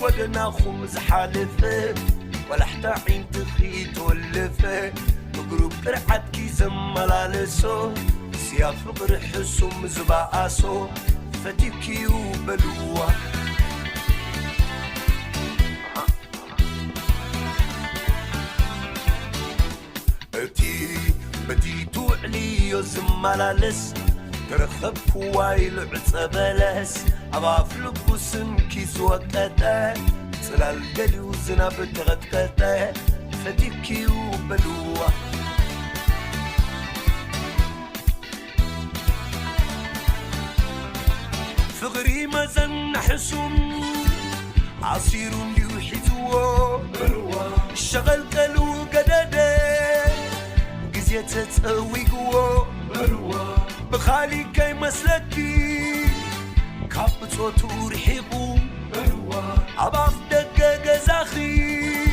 ودناخم زحالفه ولا حتى عين تخيت ولفه بقروب قرعتكي زملالسو سياف فقر حسوم زباعسو فتيكيو بلوه بديتو عليو زملالس ترخب كوايل عصبلس عباف لبو سمكيس وقتا صلال قليو زناب تغتقتا فتيكيو بلوه فغري مزن حسوم عصيرون ليو حيتوو الشغل قلو قدده تتسويقو بخالي كي مسلكي كابتو تورحيقو عباف دقاق زاخي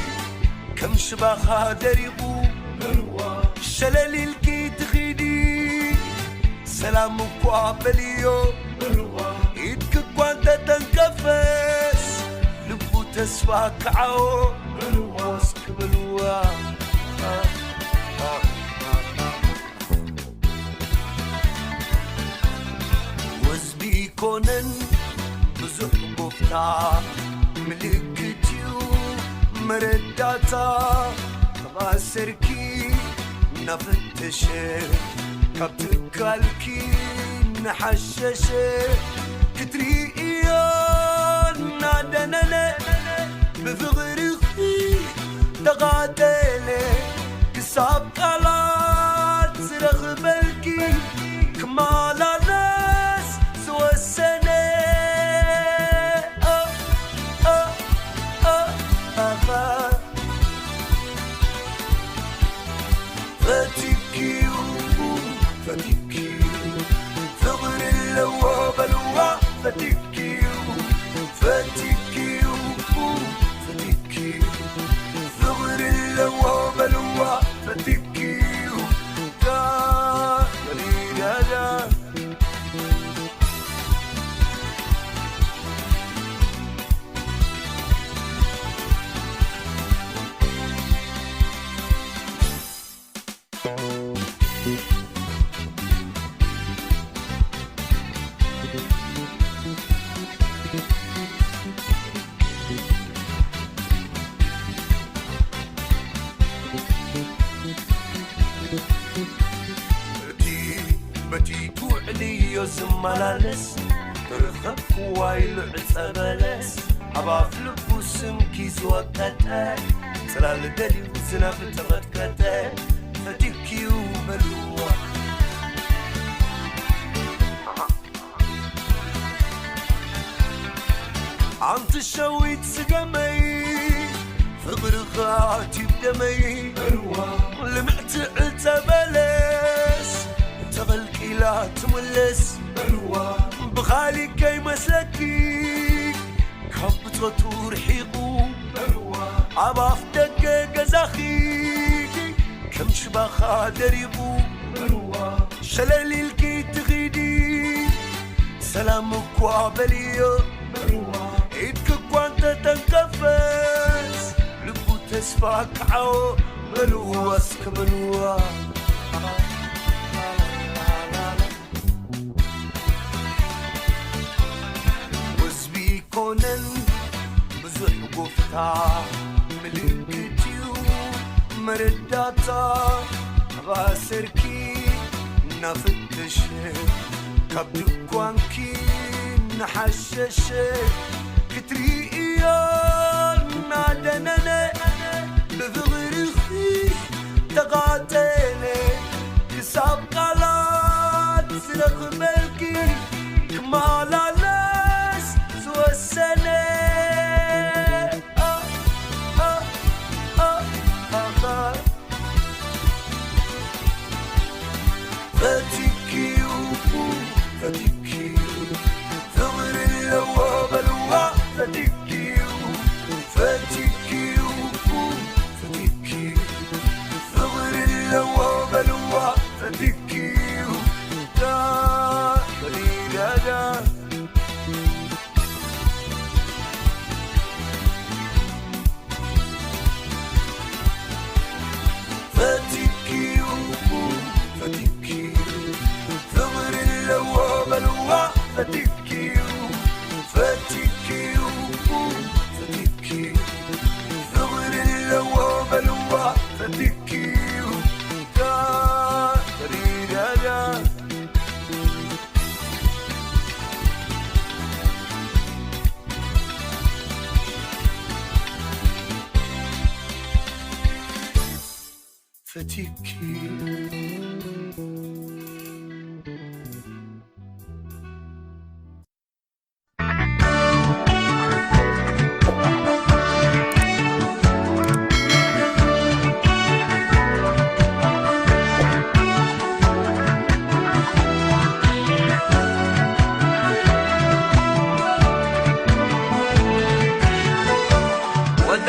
كم شباخا دريقو شلالي الكي تخيدي سلامك وعبليو ايدك قوانتا تنكفس لبو تسفاك عاو واسك بلوا كونن بزح بوفتا ملكتيو مرداتا غاسركي نفتشه كبتكالكي نحششه كتري ايان نادننا بفغرخي تغادله كساب قلات زرخ بلكي كمالانا والسنة فتكيو ثغر اللوا بلوا فتكيو ثغر اللوا بلوا فتكيو دا دا بديتو عليو زملالس ترخب كوايل عصبلس عباف لبو سمكيس وقتا صلال دليو زناب تغتكتا فتيكيو بلوه عم تشويت سقمي فبرخاتي بدمي لمعت عتبلس تغلقي لا تملس بخالي كي مسلكي كبتو تورحيقو عباف دقاق زاخي كم شباخا دريقو شلالي الكي تغيدي سلامك وعبليو ايدك قوانتا تنكفس لبو تسفاك عاو بلوا اسك بلوا وزبي كونن بزح قفتا ملكتيو مرداتا غاسركي نفتشه كبدكوانكي نحششه كتري ايان نادننا بفغرخي تقاتلي كساب قلات سرق ملكي كمالا ناس سوى السنة فتكيو ثغر اللوا بلوا فتيكي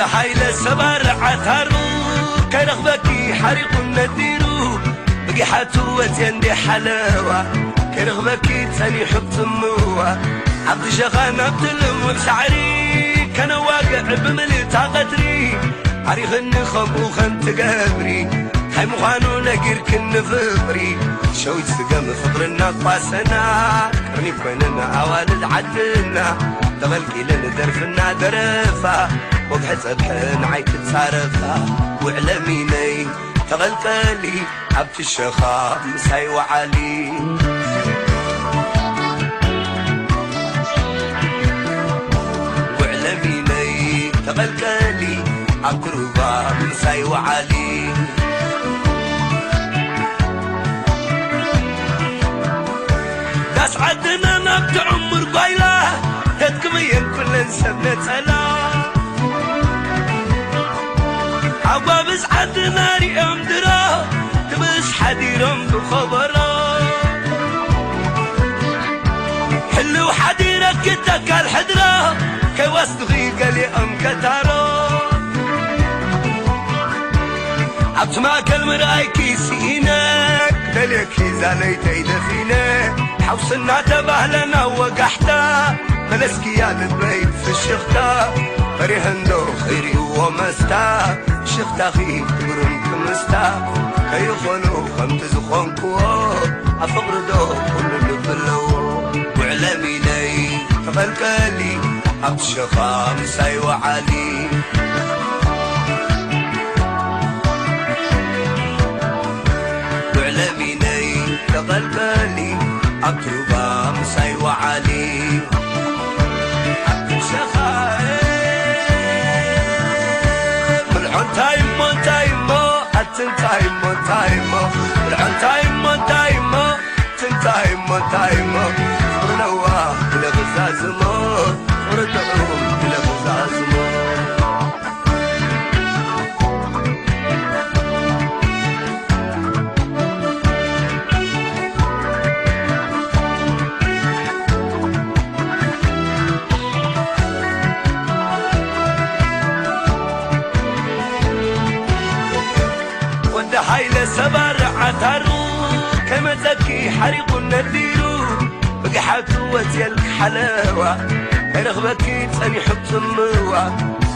حيلة سبار عثارو كرغبكي حريق النديرو بقي حاتو وتيندي حلاوة كرغبكي تاني حب تموة عبد شغان عبد الام بشعري كان واقع بملتا قدري عري غني خم وخم تقابري هاي مغانو نقير كن فبري شويت سقام فبرنا طاسنا كرني كويننا عوالد عدنا تغلقي لنا درفنا درفة وقحت صبحن عيك تصارفها وعلميني تغلقلي عبد الشخاب مساي وعلي وعلميني تغلقلي عبد الرباب مساي وعلي داس عدنا نبت عمر قايلة تتكمين كل نسبنا سلام عبابز حد ناري امدرا تبس حديرم بخبرا حلو حديرك كتك الحدرا كي واسدغي قلي ام كتارا عبتماك المراي كيسينك دليكي زالي تيدفينك حوصنا تبهلنا وقحتا ملسكي يا البيت في الشختا فريهندو خيري ومستا شختا خي تقرن كمستا كي يخونو خمت زخونكو أفقر دو كل نبلو وعلمي لي تغلقلي عبد الشخا مساي وعلي وعلمي لي تغلقلي عبد الربا مساي وعلي عبد الشخا تايمو تايمو تايمو تايمو العن تايمو تايمو تايمو تايمو ورنوا بلا غزازمو ورنوا بلا غزازمو حيلة سبار عثارو كما زكي حريق النديرو بقي حاتو وتيلك حلاوة رغبكي تاني حب تموة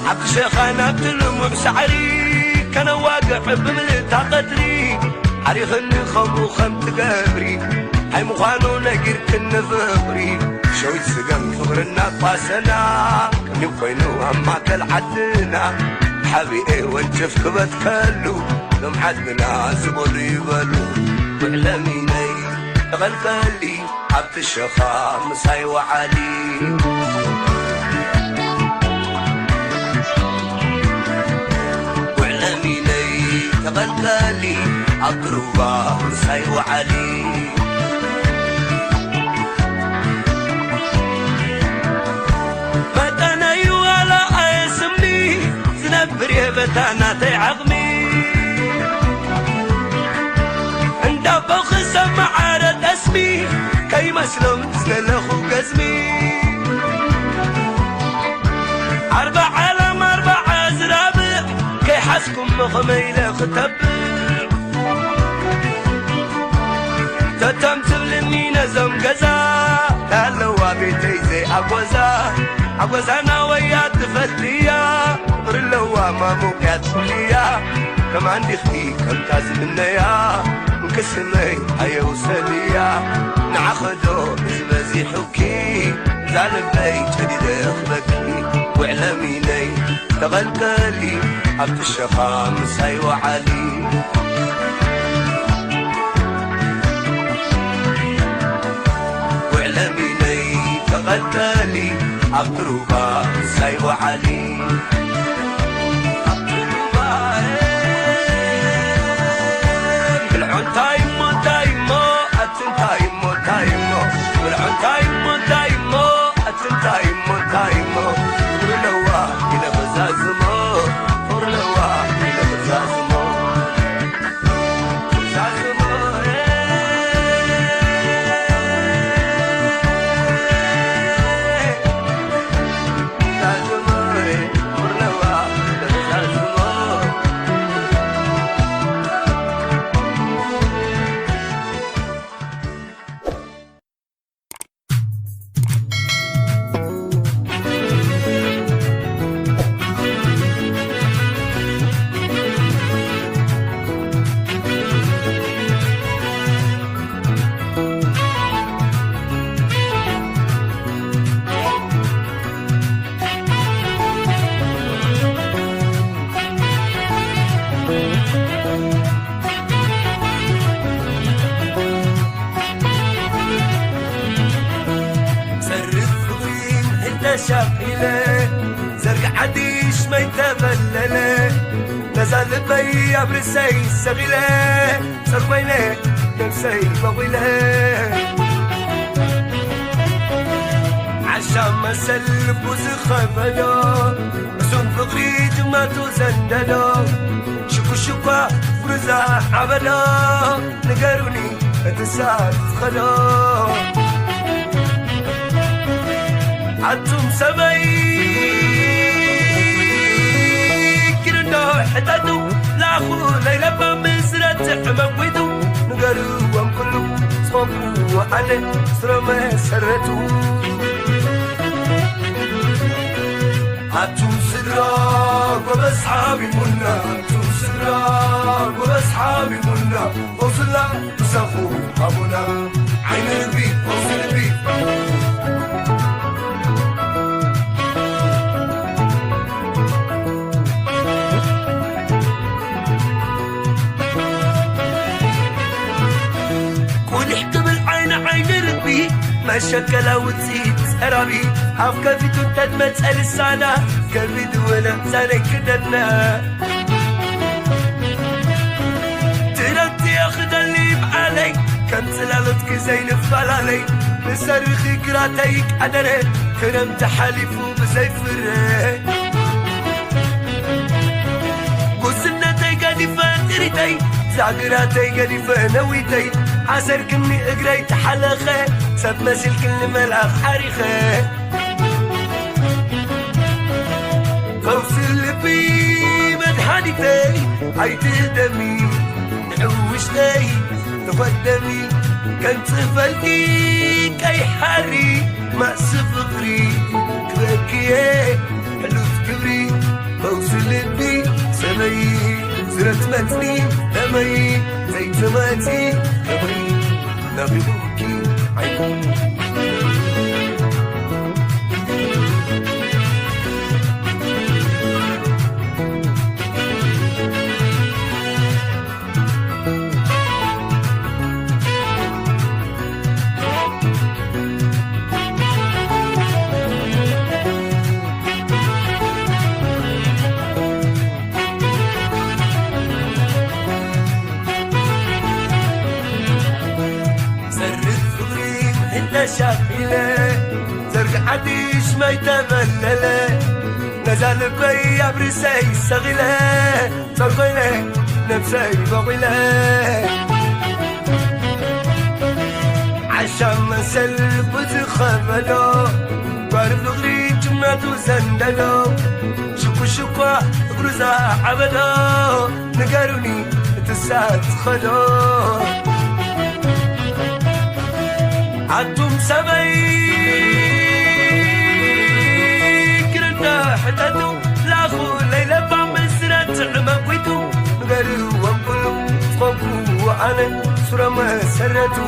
عبد الشيخان عبد الام بشعري كان واقع بملتا قدري عري غني خم وخم تقابري هاي مغانو نقير كن فبري شويت سقم فبرنا طاسنا كني كوينو عماك العدنا حبيبي وانجف كبت كلو لم حدنا زبر يبلو وعلميني تغلقلي عبد الشخا مساي وعلي وعلميني تغلقلي عبد الربا مساي وعلي فتني ولا اسمي زنبر يا بتانا تعظمي دبخ سمع رد اسمي كي مسلم زلخو قزمي 4 لم 4 زرابع كي حسكم مخميلة ختبع تتم تبلني نزم قزا تالوا بيتي زي عقوزانا ويا تفتليا برلوا ما موكات ليا كم عندي اختي كم تازمنيا كسمي هيا وسليا نعخدو زبازي حكي زعل البيت جديد اخبكي وعلميني تغلقلي عبد الشخا مساي وعلي وعلميني تغلقلي عبد الربا مساي وعلي عبد الربا شاقيله زرق عديش ما يتبلله نزال بي عبرسي سغيله سربيله نفسي بغيله عشان ما سلب وزخبله مسون فقري جماتو زندله شكو شكوا برزا عبده نقروني اتساعد خلو عدتم سمي كردو حتاتو لاخو ليلة بمزرة حمويتو نقروا وانكلو صفوا وعلي سرما سرتو عدتم سدراك وبصحابي منا عدتم سدراك وبصحابي منا وصلنا وسخو أبونا عين البيت وصل البيت ما شكلا وتزيد سرابي عف كفيتو تدمت سأل السانا كبيد ولا ساني كدنا تركتي أخذ اللي بعلي كم سلالتك زين فلالي بصرخي كراتيك أدري كرمت حليفو بزيفري قسنا تيقادي فاتريتي زاقراتي قادي فنويتي عسر كني اقري تحلخي سب مسل كل ملأخ حريخي فوصل بي مدحانيتي عيت دمي نعوشتي تقدمي كنت فلكي كي حري ما سفقري كبكي حلو في كبري فوصل بي سمي زرت متني دمي زي تماتي كبري نبيبوكي عيني شاقيله زرق عديش ما يتبلله نزال بي عبرسي سغيله صربيله نفسي بغيله عشان ما سلب وتخبله بعرف لغري جماتو زندله شكو شكوا برزا عبده نقروني تساعد خلو عدتم سمي كرنا حتاتو لاخو ليلة بمزرة عمقويتو نقروا وانقلوا صفقوا وعلي سرما سرتو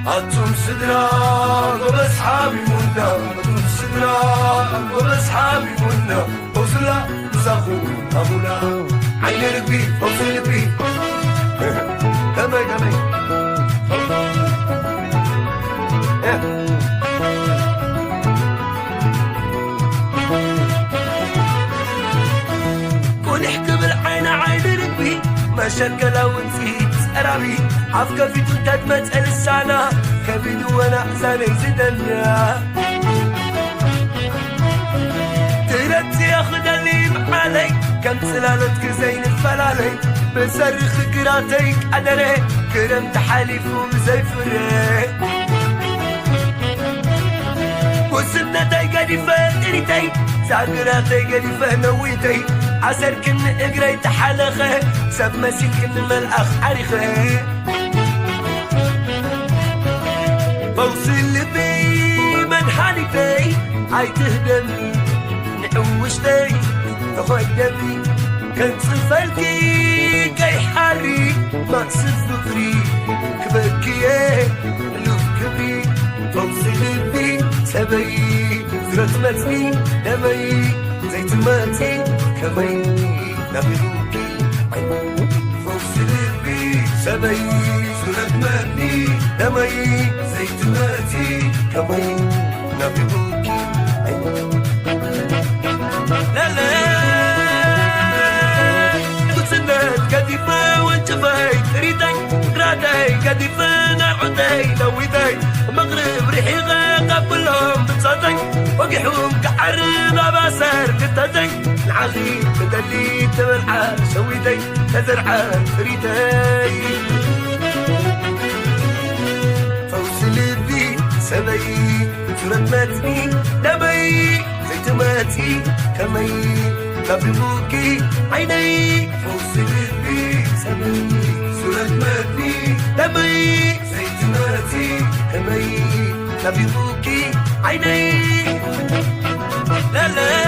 عدتم سدراك وبصحابي منا عدتم سدراك وبصحابي منا وصلا وسخو أبونا عين ربي وصل ربي كمي كون احكي بالعين عين ربي ما شكلا ونسيت سرابي عف كفيتو تدمت السانا كبيدو وانا احزاني زدنا تركتي اخذ اللي بعلي كم سلالتك زين الفلالي بصرخ كراتيك أدري كرمت حليفو بزيفري وسنة تيقادي فاتريتي ساقراتي قادي فنويتي عسر كن اقري تحلخي سب مسيل كن ملأخ حريخي بوصل بي منحانيتي عيته دمي نعوشتي تقدمي كنت فلكي كي حري ما سفقري كبكي لوف كبري فوصل بي سبي زرت متني دمي زي تماتي كمي نبيبوكي عيني فوصل بي سبي زرت متني دمي زيت ماتي كمي نبيبوكي لا لا كنت كدفة وانشفاي تريدي رادي كدفة نعودي لويدي مغرب ريحي قبلهم بتصدي وقحوم كعرض باسر كتدي العغي بدلي تبلع سويدي تزرع تريدي فوز لبي سبي فرمتني دمي زيت ماتي كمي نبيبوكي عيني فوز لبي سبي فرمتني دمي زيت ماتي كمي نبيبوكي عيني لا لا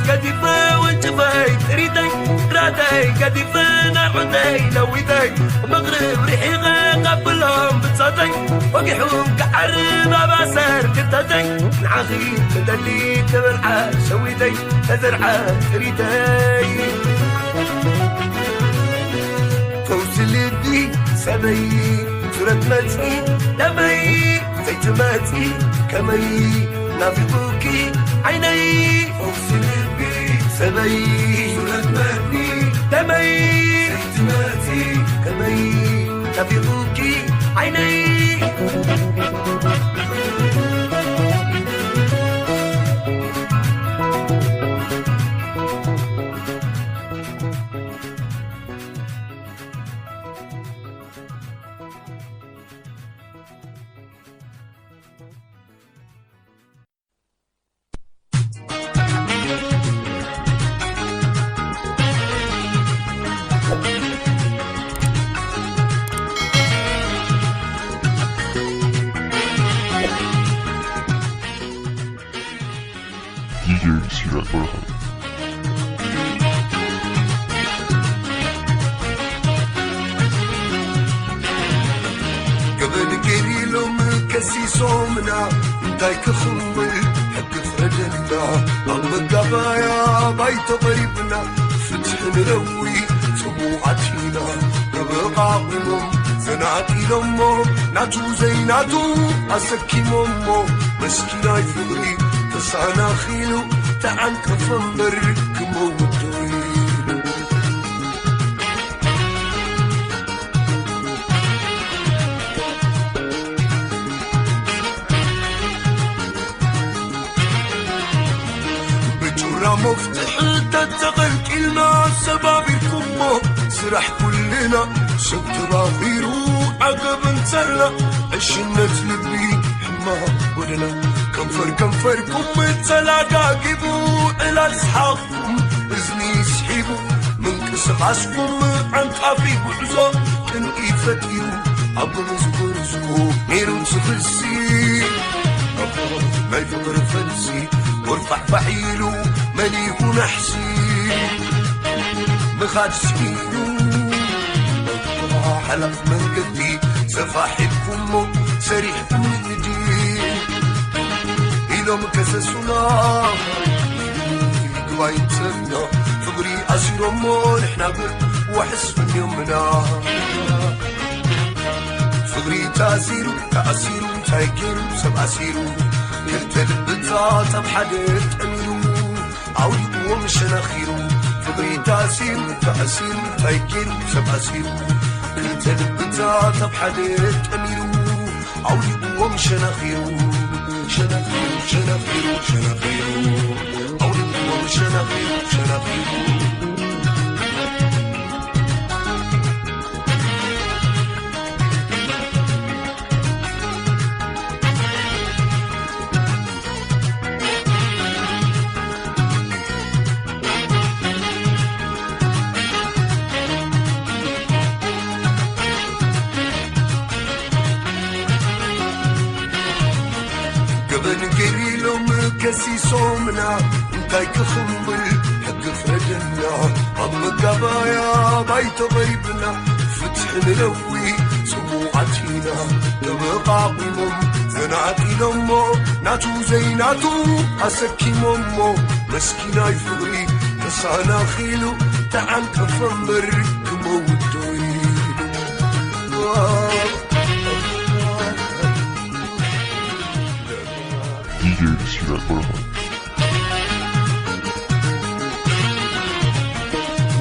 كدفة وانشفاي تريدي رادي كدفة نعودي لويدي مغرب ريحي قبلهم بتصدي وقحوم كعرض باسر كتدي العغي بدلي تبلع سويدي تزرع تريدي فوز لبي سبي فرمتني دمي زيت ماتي كمي نبيبوكي عيني فوز لبي سبي فرمتني دمي زيت ماتي كمي نبيبوكي عيني DJ Sirat Barhan. قبل قليلهم كسيسومنا انتاي كخمل حق فرجلنا عم القبايا بايت ضريبنا فتح نروي سموعتينا قبل قاقلهم زناتي لمو ناتو زيناتو أسكي ممو مسكيناي فغري تسعنا خيلو تعال كفنبر كمو الدويل مفتح تتغل كلمة سبابير كمو سرح كلنا شبت باخيرو عقب انترنا عشنا تلبي حما ودنا كنفر كم تلاقا قبو الى اصحابكم اذني سحيبو من كسب عسكم عن طافي وعزو تنقي فتيرو عبو رزقو نيرو تفلسي ما يفقر فلسي وارفع فحيلو مليك ونحسي مخاد سكينو حلف من قدي سفاحبكم سريحكم الجديد إذا مكسسنا قواين سرنا فقري أسير أمو نحنا وحس من يومنا فقري تأسيرو تأسيرو تايكيرو سبأسيرو كنت البتات بحدث أميرو عودي ومشناخيرو فقري تأسيرو تأسيرو تايكيرو سبأسيرو كنت البتات بحدث أميرو عودي ومشناخيرو شناخيرو عودي ومشناخيرو شناخيرو كسيسومنا انتاي كخمل حق فرجنا عم القبايا بايت ضريبنا فتح نلوي سموعتينا تبقاقمم زناتي لمو ناتو زيناتو أسكي ممو مسكيناي فغري تسعنا خيلو تعال كفنبر كمو الدويل DJ Sirat Burhan.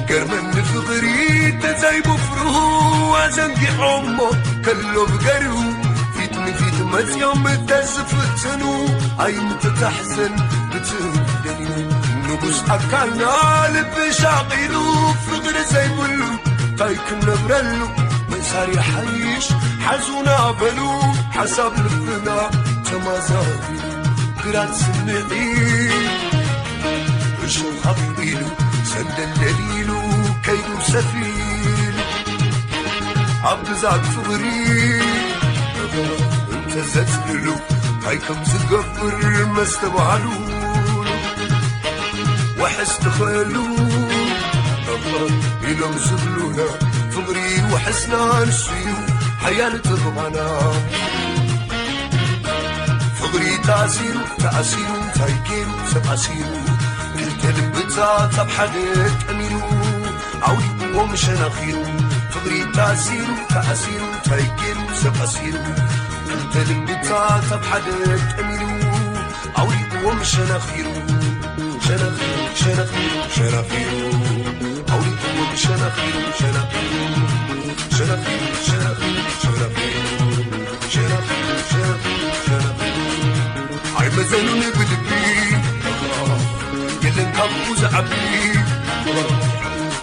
قرمن فغري تزاي بفره وزنقي عمو كله بقرو فيت مزيوم تزفتنو اي متتحزن بتهدني نبوس اكلنا لب شاقيلو فغر زي بلو تايك نبرلو مساري حيش حزونا بلو حسب لبنا تمازاري قرات سمعي وشو خطيلو سند الليلو كيدو سفيل عبد زاد فغري انت زتلو هايكم زقفر ما استبعلون وحس تخيلو إلهم زبلونا فغري وحسنا نسيو حيال تضمانا فغري تعسيرو تايكيرو سبعسيرو كلت لبتا تبحدك أميرو عودي ومش نخيرو فغري تعسيرو تايكيرو سبعسيرو كلت لبتا تبحدك أميرو عودي ومش نخيرو شنخيرو عودي ومش نخيرو عي مزنوني بلبي يلن كابو زعبي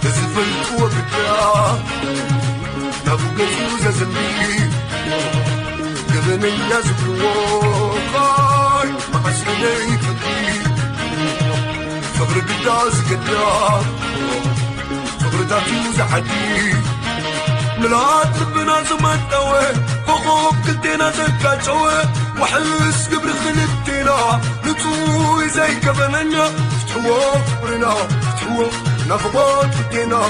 تزفلت وبدا نابو قزو ززمي قبن الناس بلوكاي ما عسلني فكي فقر قداز قدام فقر داتي وزحدي ملات ربنا زمان توي فوق كلتنا زكاتشوي وحس قبل خلتنا نتوي زي كبننا فتحوا فقرنا فتحوا نفضات كلتنا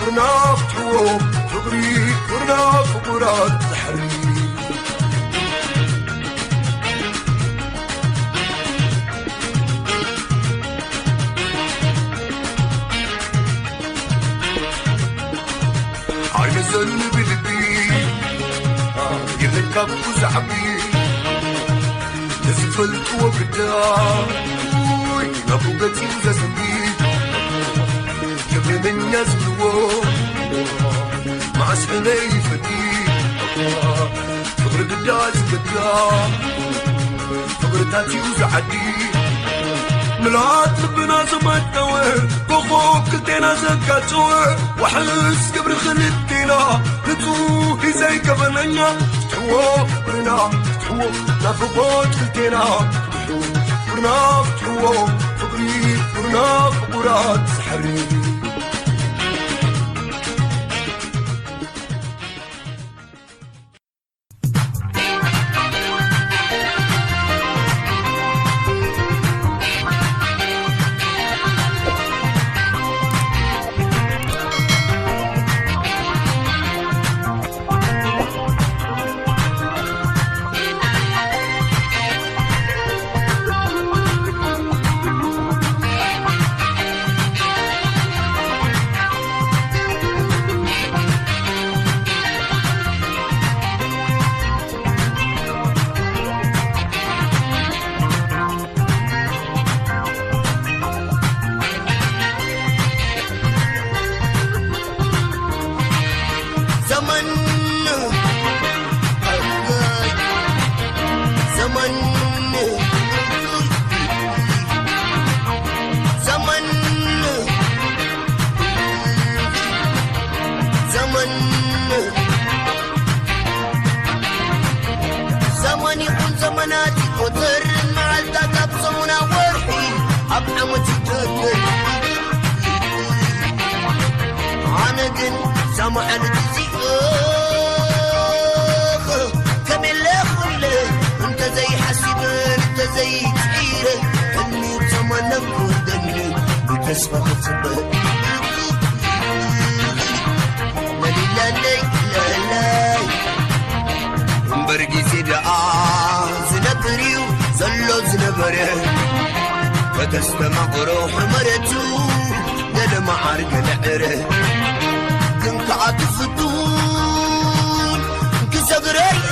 فقرنا فتحوا فقري فقرنا فقرات الحرير نزلني بلبي يلقى وزعبي نزفلت وبدا نبوغتي وززمي كبير من يزلو مع سحني فتي فقر قداز قدا فقر تاتي وزعدي ملات ربنا زمان توي فوق كلتنا زكاتوي وحس قبل خلتنا نتوهي زي كبننا فتحوا فقرنا فتحوا نفقات كلتنا فقرنا فتحوا فقري فقرنا فقرات سحري سامحني تزيق كمل خله انت زي حسيبان انت زي تعيره كني تمنى ودني بتسمع تصبر لا برقي سيدا زنبريو زلو زنبره فتستمع روح مرتو دل معارك العره كنت عاطفتو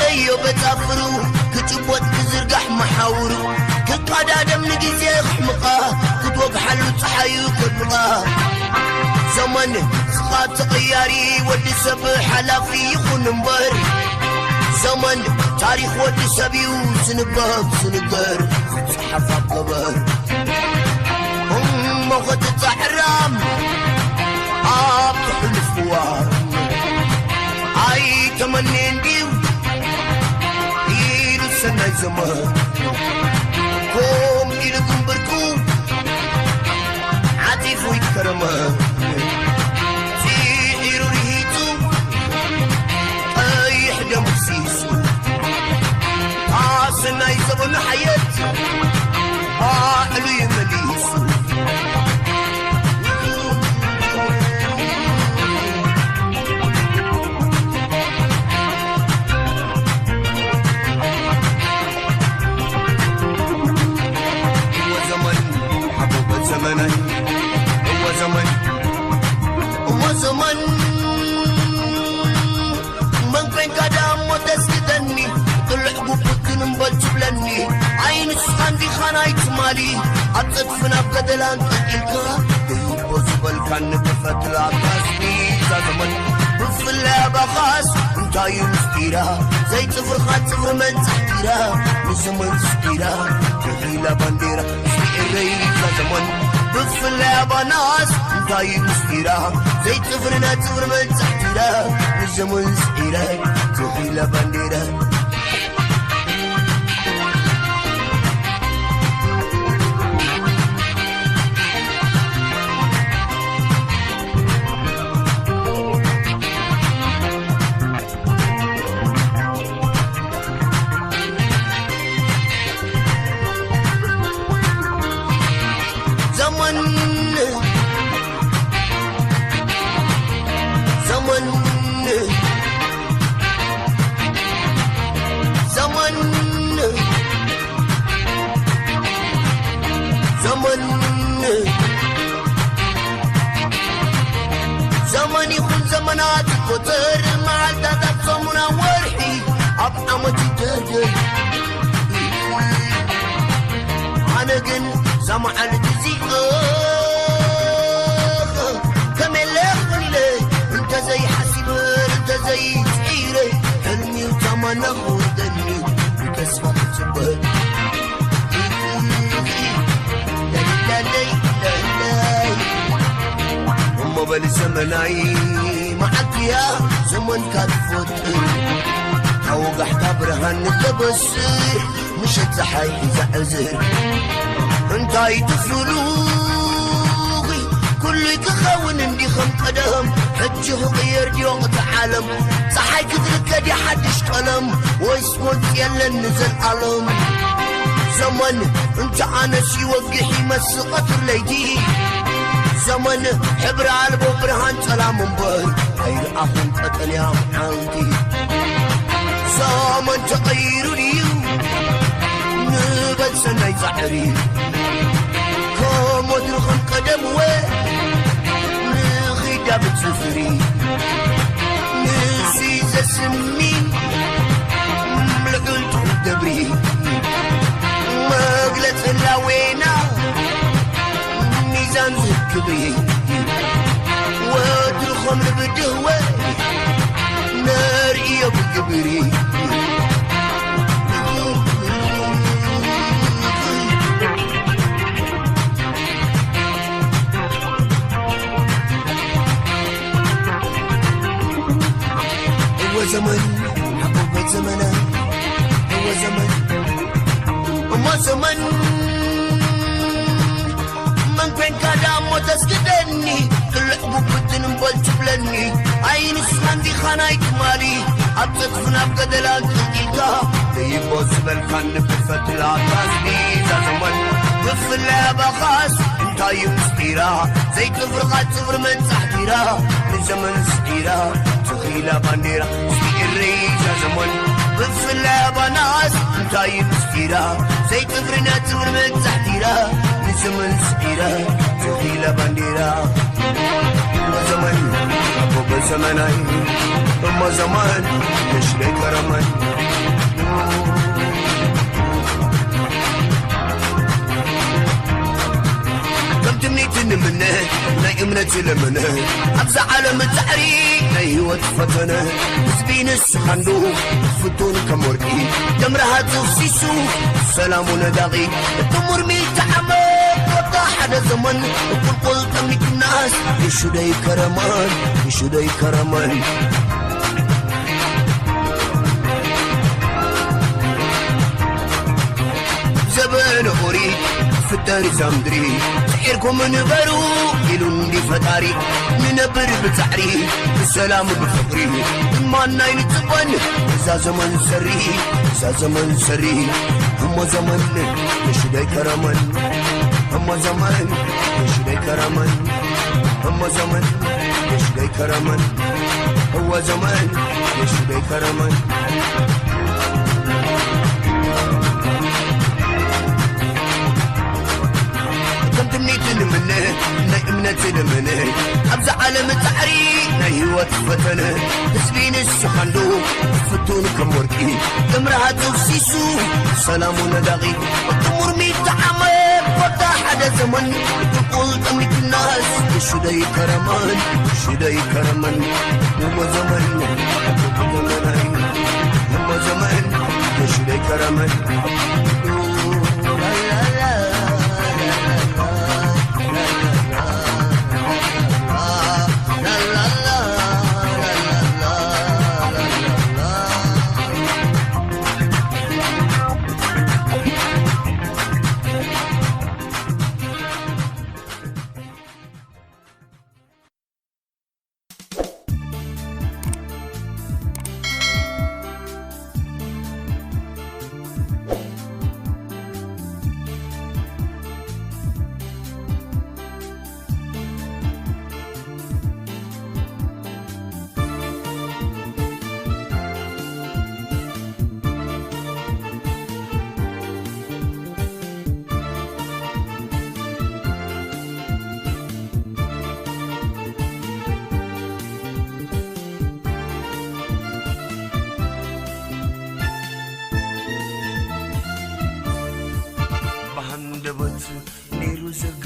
زيو بتافرو كتبوت كزرقح محاورو كقادم نجيزي خمقا كتوب حلو تحيو كبقا زمن سقاط غياري ودي سب حلافي يخون مبر زمن تاريخ ودي سبيو سنباب سنقر حفا قبر هم وقت تحرام أبطح الفوار أي تمنين بيو إيلو سنة زمان كوم إلى كمبركو عاطف ويكرمه في إيرو ريهيتو أي حدا مكسيسو سنة يزبون حياة قالوا يمليسو زمن من بين قدام وتسكتني طلع بوبتن مبلجبلني عين السخان خنايت مالي أتصفنا بقدلان تقلقا ديبوز بالكان بفتلا تاسبي زمن بفلا بخاص انتاي مستيرا زي تفرخات صفر من تحتيرا نزمن ستيرا تغيلا بانديرا سيئري زمن بفلا بناس انتاي مستيرا زي تفرنا تفر من تحتيرا نزمن ستيرا تغيلا بانديرا زمن يكون زمنات كتر مع الدادات صمنا ورحي أبقى تدر أنا قن سمع الجزيء كمل لي انت زي حسيبر انت زي سعيري حلمي وتمنى خودني بكسفة تبر بل زمناي معك يا زمن كتفوت توقع تبرهن تبصر مش تحي زعزر انتاي تفلولوغي كل كخون اندي خم قدم حجه غير دي وقت عالم صحي كذلك دي حدش قلم واسموت يلا نزل علم زمن انت عنسي وقحي مس قطر ليدي زمن حبر على برهان سلام مبار خير أخون قتل يا محاوتي زمن تغيرني نبت سنة زحري كم ودرخن قدم نخيدا بتسفري نسيز السمين ملقلت الدبري مقلت اللاوينا ميزان كبري ودرخم بدهوة نار إيا بكبري هو زمن حبوبة زمنا هو زمن وما زمن تسكتني تلعبوا بدن مبلجبلني عين السخان خنايت مالي أتصفنا بقدلان تلقيقا يبوز بالخن بفتلا تاسبي زمن بفلا بخاص انتاي مستيرا زي تفرقات صفر من تحتيرا من زمن ستيرا تخيلا بانديرا سيئري زمن بفلا بناس انتاي مستيرا زي تفرنا صفر من تحتيرا من زمن ستيرا تخيلا بانديرا وزمن أبو بزمناي ثم زمان يشري كرمان منه ناي امنتي لمنه ابز عالم التحريك ناي هوت فتنه سبين السخندو فتون كموركي جمرها توسيسو سلام نداغي التمر ميت عمك وطا حدا زمن وقل تملك الناس يشدي كرمان يشدي كرمان زبان أوريد في الدار زمدري سحيركم نبرو يلون دي فتاري ننبر بتعري بالسلام بفقري ما ناين تبن إذا زمن سري إذا زمن سري هم زمن يشدي كرمان هم زمن يشدي كرمان هم زمن يشدي كرمان هو زمن يشدي كرمان منه ناي امنتي لمنه ابز عالم التحريك ناي هوت فتنه تسبين السخندو فتون كموركي امرها توسيسو سلام نداغي التمر ميت عمك وطا حدا زمن تقول تملك الناس يشدي كرمان يشدي كرمان هم زمن هم زمن يشدي كرمان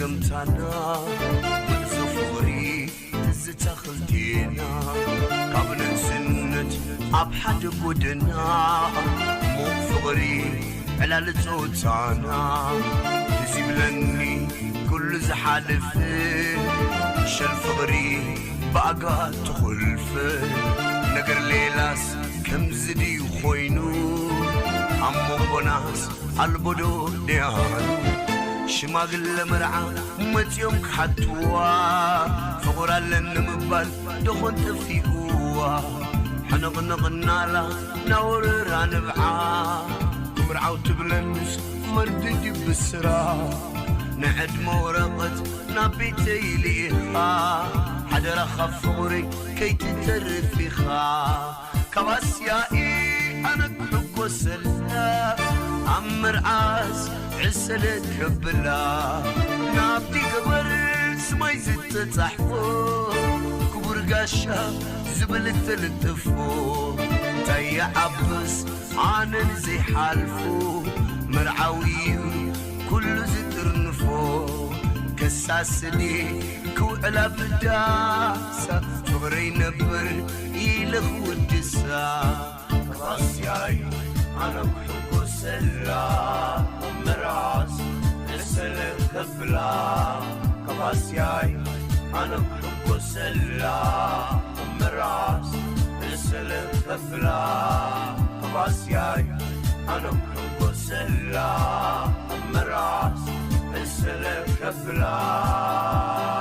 زقمتنا زفوري زتخلتينا قبل سنة أبحد قدنا مو فغري على لتوتانا تزيب لني كل زحالف شل فغري بقى تخلف نقر ليلاس كم زدي خوينو عمو بناس البدو ديانو شماغل مرعا متيوم كحتوا فقرا لن مبال دخون تفيقوا حنقنقنا لا نورا نبعا مرعا وتبلنس مردد بسرا نعد مورقت نابيتي ليها حدر خفوري كي تترفيخا كباسيائي أنا كحب وسلا عمر عاس عسلت كبلا نابتي قبر سماي زدت تحفو كبر قاشا زبلت لتفو تاي عبس عانن زي حالفو مرعاوي كل زترنفو كساسني كوعلا بداسة فغري نبر إلخ ودسا راسياي أنا بحب سلا مراس السلك كبلا كباسياي أنا بحب سلا مراس السلك كبلا كباسياي أنا بحب سلا مراس السلك كبلا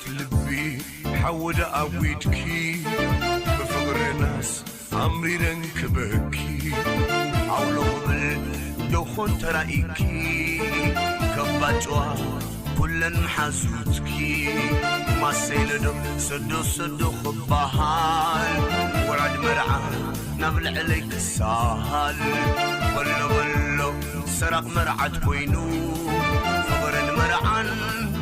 لبي حود أبويتكي بفقر ناس أمري رنكبكي عولو بل دوخون ترائيكي كباتوا كلن محاسوتكي ما سيلدو سدو سدو خبهال ورد مرعى نبل عليك سهل بلو بلو سرق مرعد كوينو فغرن مرعان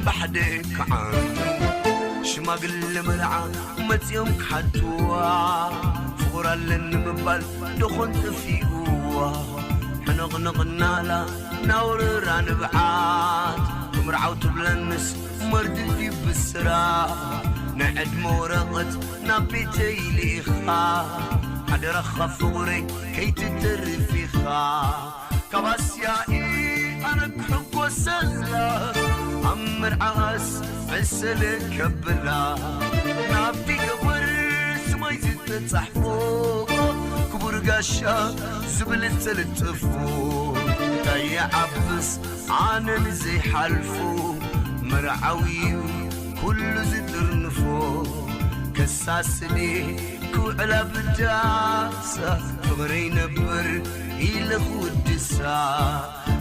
بحدك عنو شماقل مرعى متيوم كحتوا فغرا لنمبال دخون تفيقوا حنغنغنا لا نور رانبعات مرعو تبلنس مرددي بسرا نعد مورقت نبيتي ليخا حد رخى فغري كي تترفيخا كباسيائي أنا كحب وسلا عمر عاس عسلك كبلا نبي قبر سماي زيت تحفوق كبر قاشا زبلت تلتفو تاي عبس عانن زي حلفو مرعوي كل زدر نفو كساس لي كوعلا بداسة فغري نبر إلى خودسا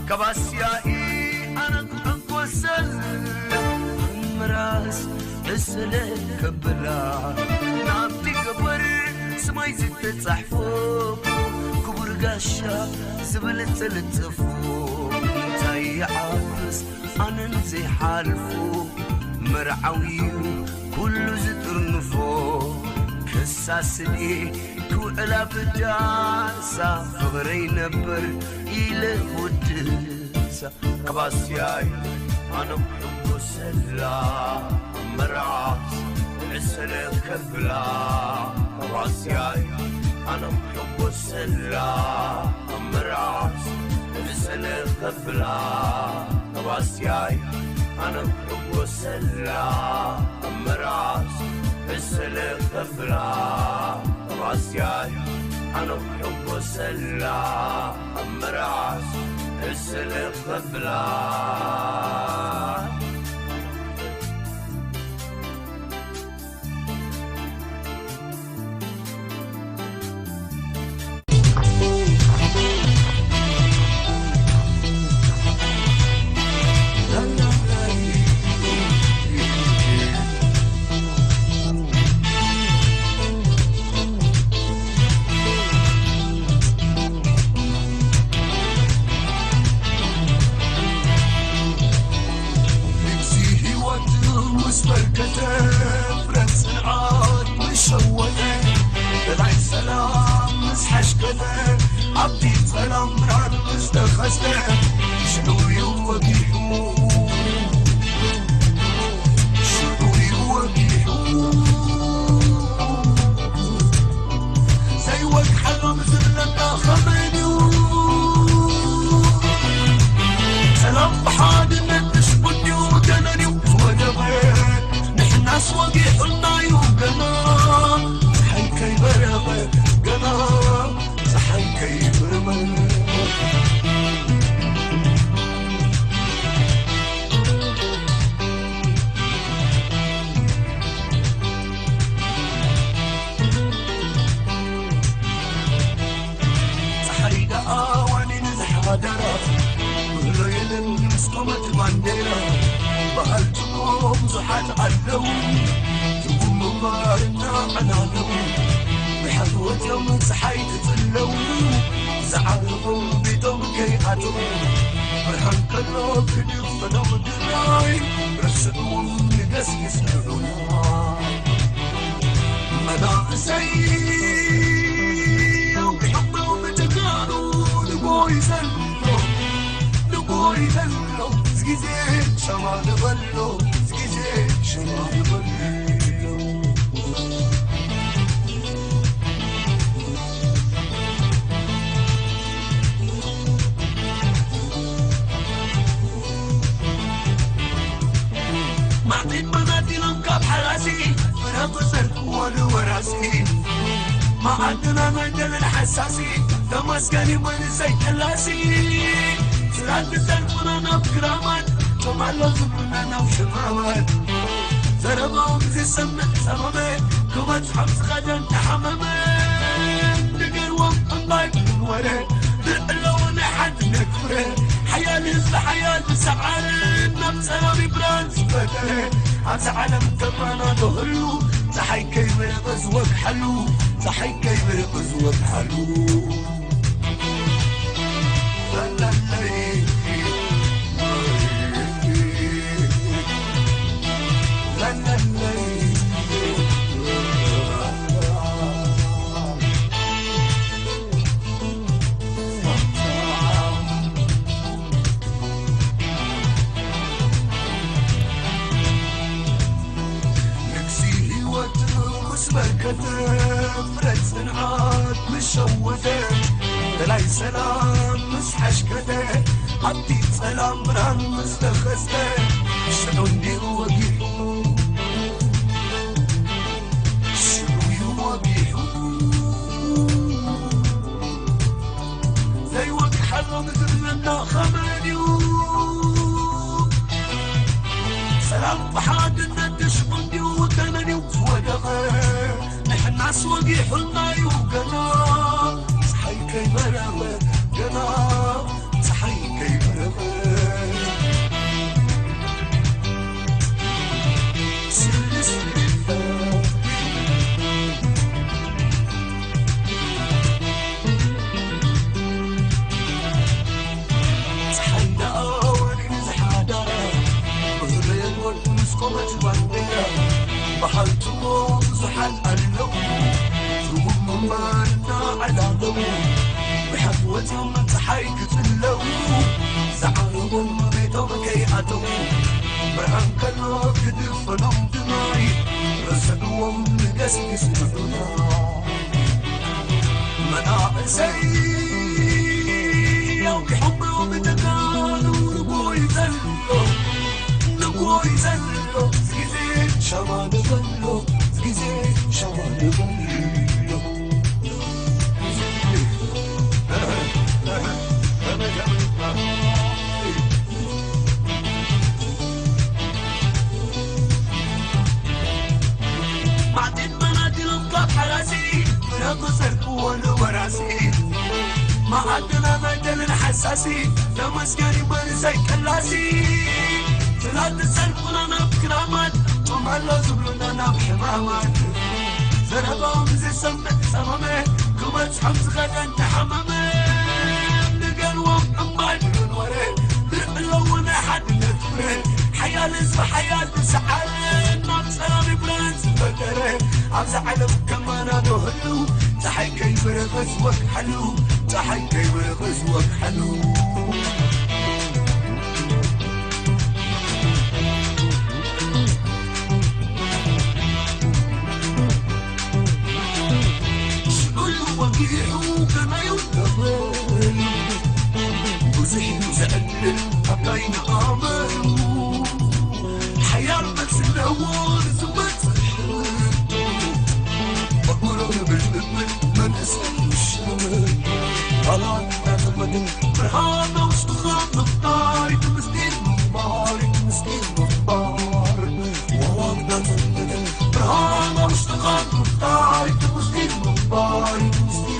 كباسيائي أنا كحب وسل مراس عسلك كبلا نابتي قبر سماي زدت تحفوق كبر قاشا زبلت تلتفو تاي عبس عانن زي حلفو مرعوي كل زدر نفو كساسني كوعلا بداسة فغري نبر إلى ودسة كباسياي أنا بحب وسلا مرعاس عسل كبلا كباسياي أنا بحب وسلا مرعاس عسل كبلا كباسياي أنا بحب وسلا مرعاس عسل كبلا كباسياي أنا بحب وسلا مرعاس عسل كبلا تمسكني من زيت اللاسي سرعت تلفنا بكرامات وما لازم لنا وشمامات زربهم زي السمنة سمامات كومات حمس خدم تحمامات نقروم انضايق من ورا لو انا حد نكفره حيالي نزل حياة سعرنا بسلام برانس فتاة عز عالم كمانا دهلو صحي كيبر غزوك حلو صحي كيبر غزوك حلو لا لا لا لا لا فرد صنعات مشودة بلاي سلام مسحش كده عطيت سلام بران مستخزة شلون دي وقيحو شلو يوقيحو زي وقت حلو مثل لنا خمانيو سلام بحادنا تشمندي وتنني وتودغي نحن سوقي حلنا يوقنا صحي كي مرغي قنا صحي كي مرغي صحينا أولي زحادة مهرين والمسقمة بانديرة بحلتمو زحال أرلو تروهم مالنا على ضو بحفوتهم انتحاي كتلو زعارهم بيتهم كيعتو برهان كلا كدفنهم دماي رسدوهم لقسكس مدنا مناعسي يوكي حبهم بتكالو نقوي زلو زيزين شمان ظلو زيزين شمان ظلو بعدين مناديل الطاق حراسي مناقو سرقو وانا وراسي ما عدنا مدل حساسي لمسكاني مرزي كلاسي ثلاث سرقنا بكرامات ومعلا زبلنا بحمامات زربهم زي سمت سمامي كمت حمز غدا انت حمامي نقلوهم عمال من ورين درقلونا حد نتفرين حياة لزف حياة سعالين نام سلامي برانس فترين عبز علم كمانا دهلو تحي كيبر غزوك حلو تحي كيبر غزوك حلو كما يتفل وزحي وزقلل حباين آمل حياة بس الأول ثم تسحل بقولنا بالمدمن ما نسأل الشمال طلعت ناس المدن برهانة واشتخان مختاري تمسكين مباري تمسكين مباري والله ناس المدن برهانة واشتخان مختاري تمسكين مباري تمسكين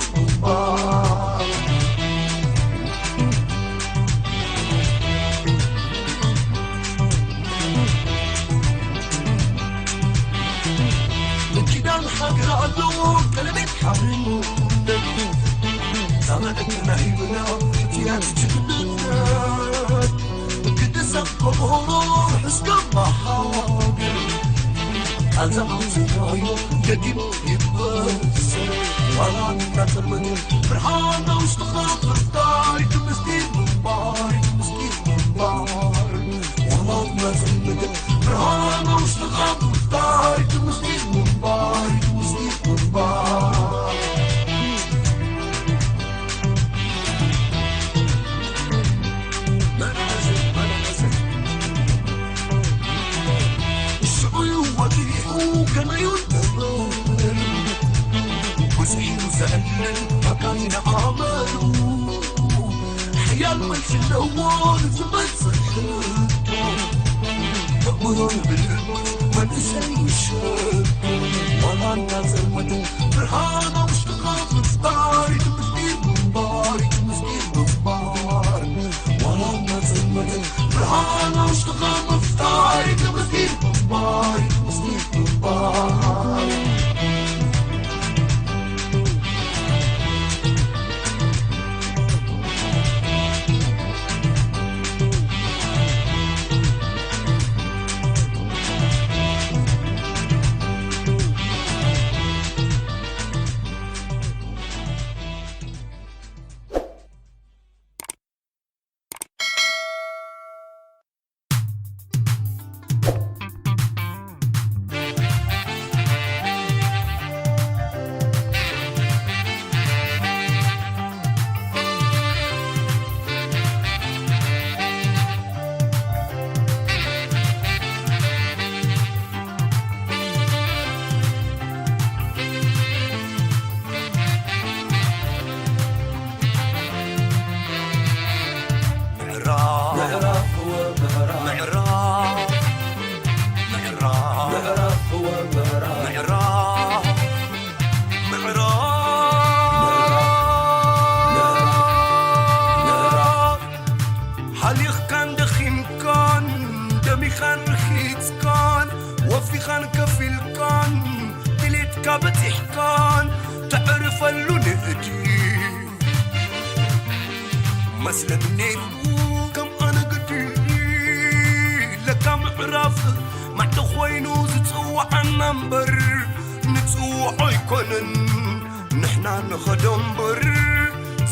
لكدان حقر اللون كلمة حرمو زمانك نهيبنا فتيات جنات كدسك بغرور حسك محاقر أزعم سنايو قديم يبس ولا نكتر من فرحانة واشتخاط رفتاري تمسكين مباري تمسكين مباري والله ما زمدك فرحانة واشتخاط رفتاري تمسكين مباري تمسكين مباري كما يتبرر وزحي وزقلل فكاين عملو حياة الملك الأول زمان صحته تأمرون بالهمة ما نسأل الشاب ولا الناس المدن فرحانة واشتقاق مصباري تمسكين مباري تمسكين مصباري ولا الناس بتحكان تعرف اللو نهدي مثلا نيرو كم أنا قدي لكم عراف مع تخوينو زتسوع النمبر نتسوع يكونن نحنا نخدم بر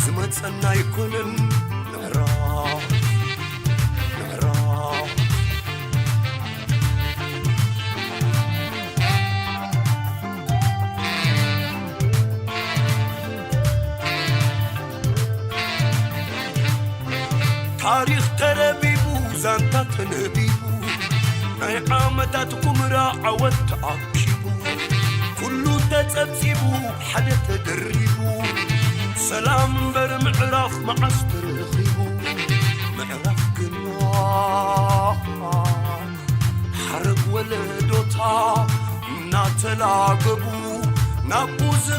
سمت سنا يكونن نعراف تاريخ تربيبو زانتا تنبيبو ناي عامتاتكم راعة وتعاكشبو كلو تتبسيبو حدا تدريبو سلام بر معراف معستر خيبو معراف قناع حرق ولدوتا ناتلاقبو نابوز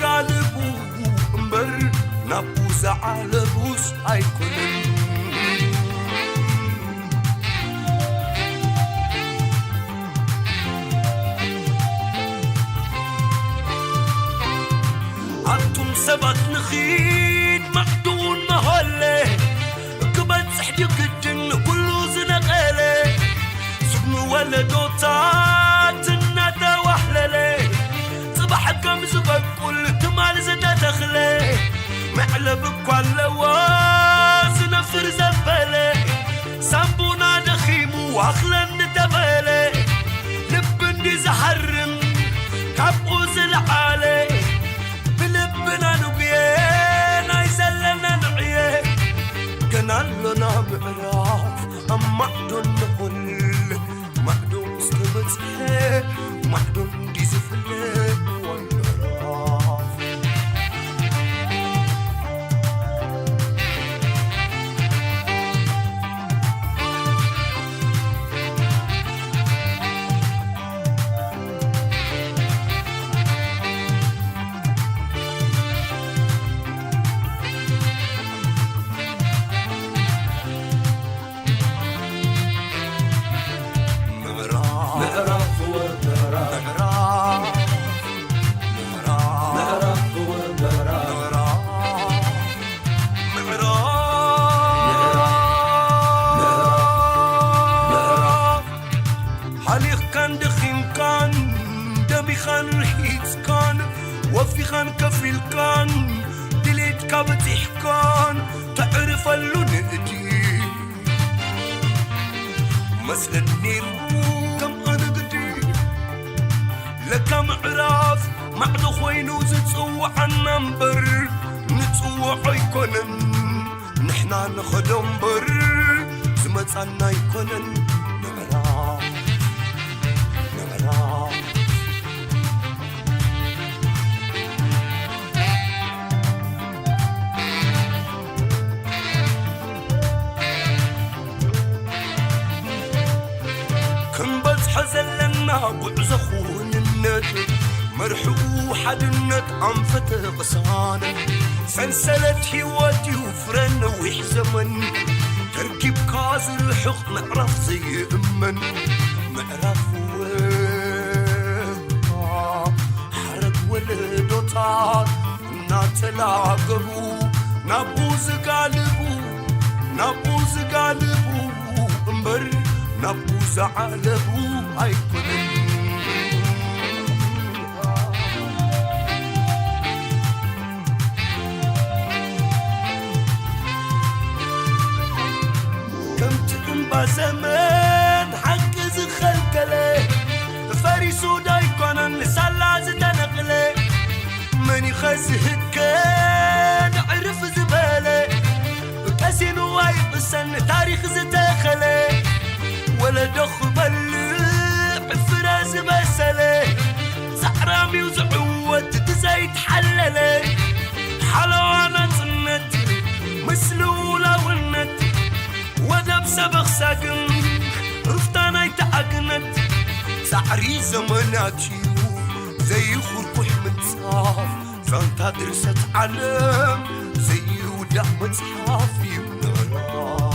قالبو امبر نابوز عالبوس هايكونن عطم سبت نخيد محدون مهله كبت سحدي قدن كله زنقله سبن ولدوتات الندى وحلله صبح كم زبق كل تمال زنا تخله معلب كل واز نفر زبله سامبونا دخيمو واخلن دبله لبندي زحرم كابو زلعاله بلبنا نبيه نايزلنا نعيه قنالنا معراف أم معدون نقول معدون استبتحي معدون دي زفله والنراف وفي خان كفيل كان دليت كابتح كان تعرف اللو نهدي مثلا نيرو كم أنا قدي لكم عراف معدو خوينو زتسوع النمبر نتسوع يكونن نحنا نخدم بر زمتنا يكونن نعراف حزلنا بعزخون الند مرحو حد الند عم فتح غصانه سلسلة حيواتي وفرن وحزمن تركب كازر الحق نعرف زي امن نعرف حرق ولدوتات ناتلاقبو نابوز قالبو امبر نابوز عالبو هايكونن كم تقنبا زمان حق زخلقله فريسو دايكونن لسالاز تنقله من يخزهك كان عرف زباله كاسينو وايقسن تاريخ زتاخله ولا دخل بلع فراز بسله زحرامي وزعوت تزايد حلله حلوانا صنت مسلولة والنت ودب سبخ ساقن رفتانا يتعقنت سعري زماناتيو زي خركوح من صاف زانتا درست علم زي ودع مصحافي ونرا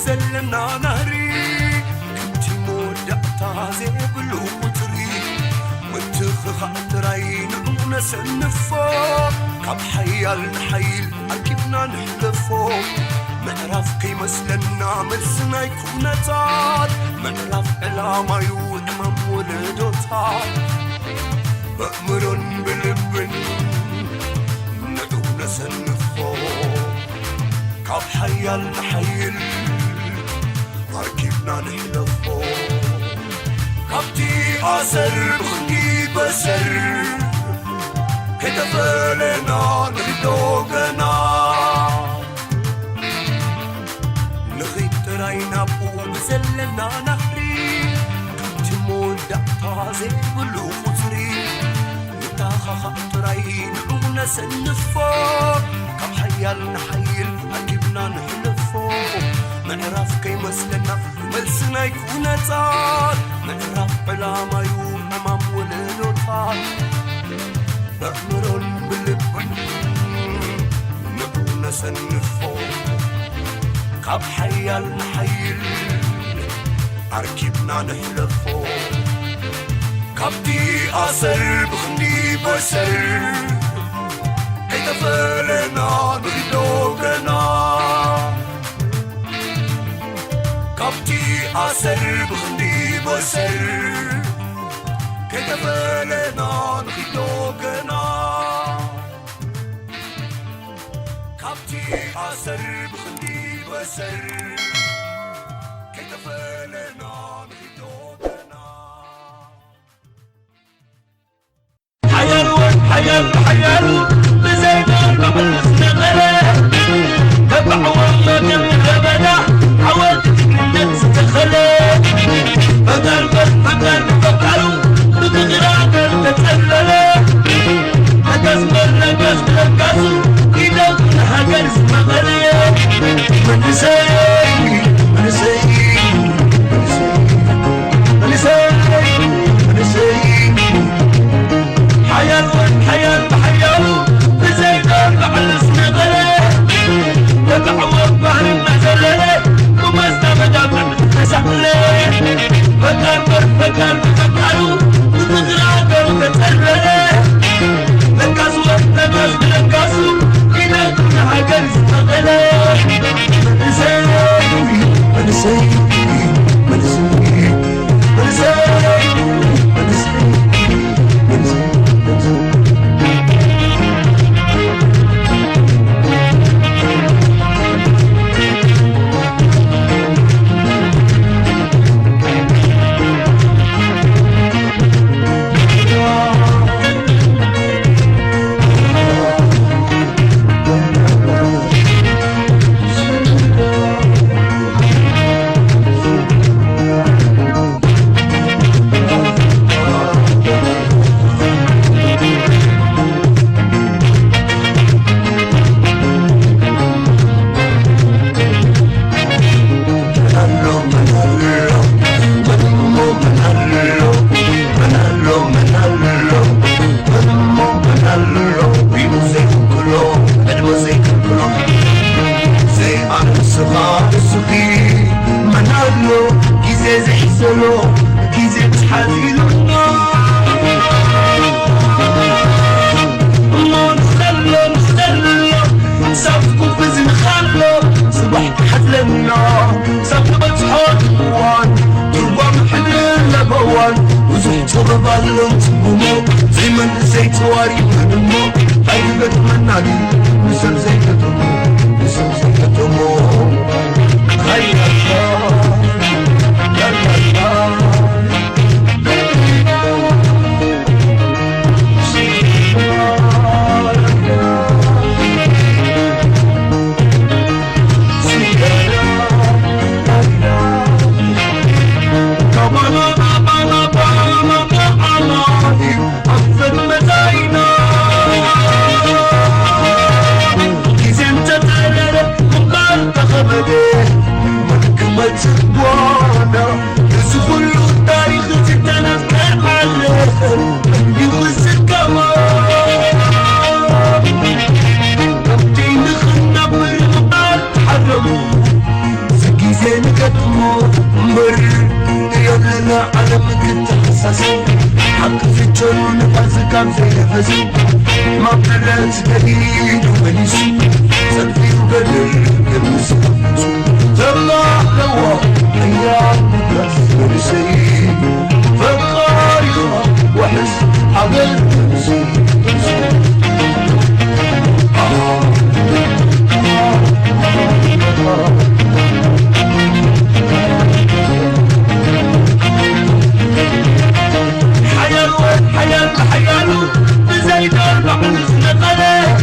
زلنا نهري كنتي مودعتا زي بلو قطري وانتخ خاطرين ونسنفو كاب حيال نحيل أكبنا نحلفو معرف كي مسلنا مرسنا يكونتات معرف علامة يوعمم ولدوتات بأمرن بلبن ندو نسنفو كاب حيال نحيل أكبنا نحلفو كابتي أسر بخدي بسر كتفلنا نردوغنا نخيط راينا بوم زلنا نهري كابتي مودعتا زي بلو خزري نتاخا خاطرين ونسنفو كاب حيال نحيل أكبنا نحلفو منعرف كي مسلنا ملسنا يكونتات منعرف علامة يوم أمام ولدوتات بأمرن بلبن نبو نسنفو كاب حيال نحيل أركبنا نحلفو كابتي أسر بخني بسر كيتفلنا نردوغنا كابتي أسر بخدي بسر كتفلنا نخيدوغنا كابتي أسر بخدي بسر كتفلنا نخيدوغنا حيال بزيدان بحلس نغلا تبع والله جنب غبنا حاولت تخلى فقال فقالوا وتغرق تتسلل هتسمر لقاس لقاسو إذا كنها قرس مغلية من سايق حيال بزيدان بحلس نغلى تبعوا بحر المزلة ومستمدى سحلة فكروا وتغرق وتتسلل لقاسو إذا كنها قرس مغلية من سايق ملك حزين ما طلعت جديد ومنسي سلفي وقدر كمس طلع لوا أيام بس مرسي فالقارئة وحس حقل مرسي حيالو بزيد 40 سنة قلة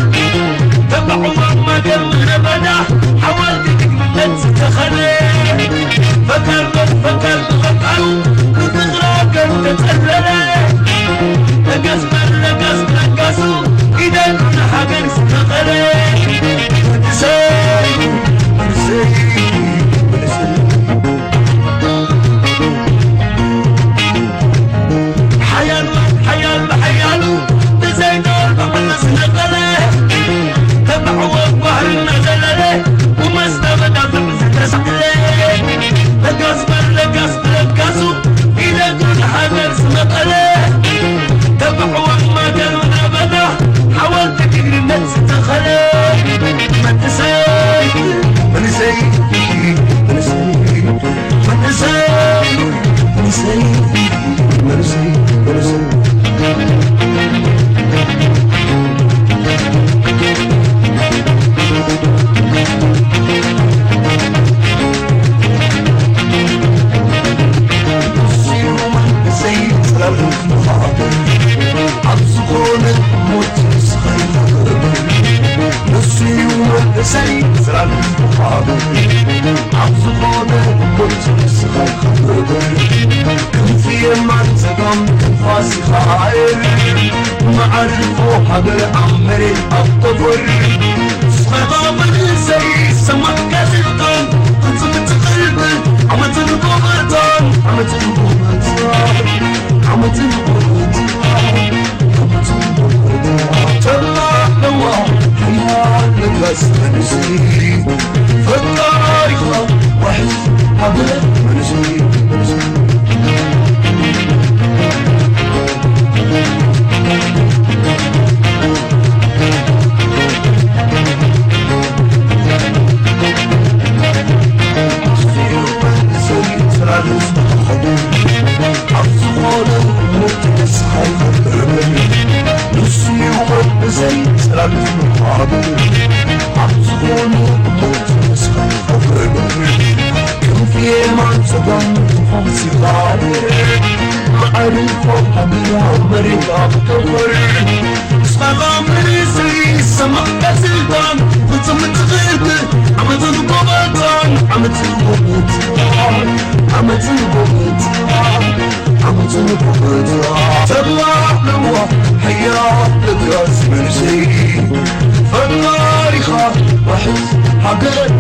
تبعوا ما قبل بدا حاولت تكمل تتخلى فكرت غطعوا وتغرق انت تسللة لقاسوا اذا كنا حاجة نستغلى حيالو بزيد 40 سنة قلة تبعوا الظهر النزلة وما استبدأ في الفتاة سحلة لقاسوا إذا كل حاجة اسمها قلة تبعوا ما كانوا أبدا حاولت تجري الناس تخلى ما نسيت حقل عمري الطفل صغيرة من زي سمك كاسلطان تنصبت قلبي عمت القبطان طلع لوا حيالك أسمنسي فالتاريخ وحس حقل منسي طلع لوا حياتك أسمر زي فالتاريخ وحس حقل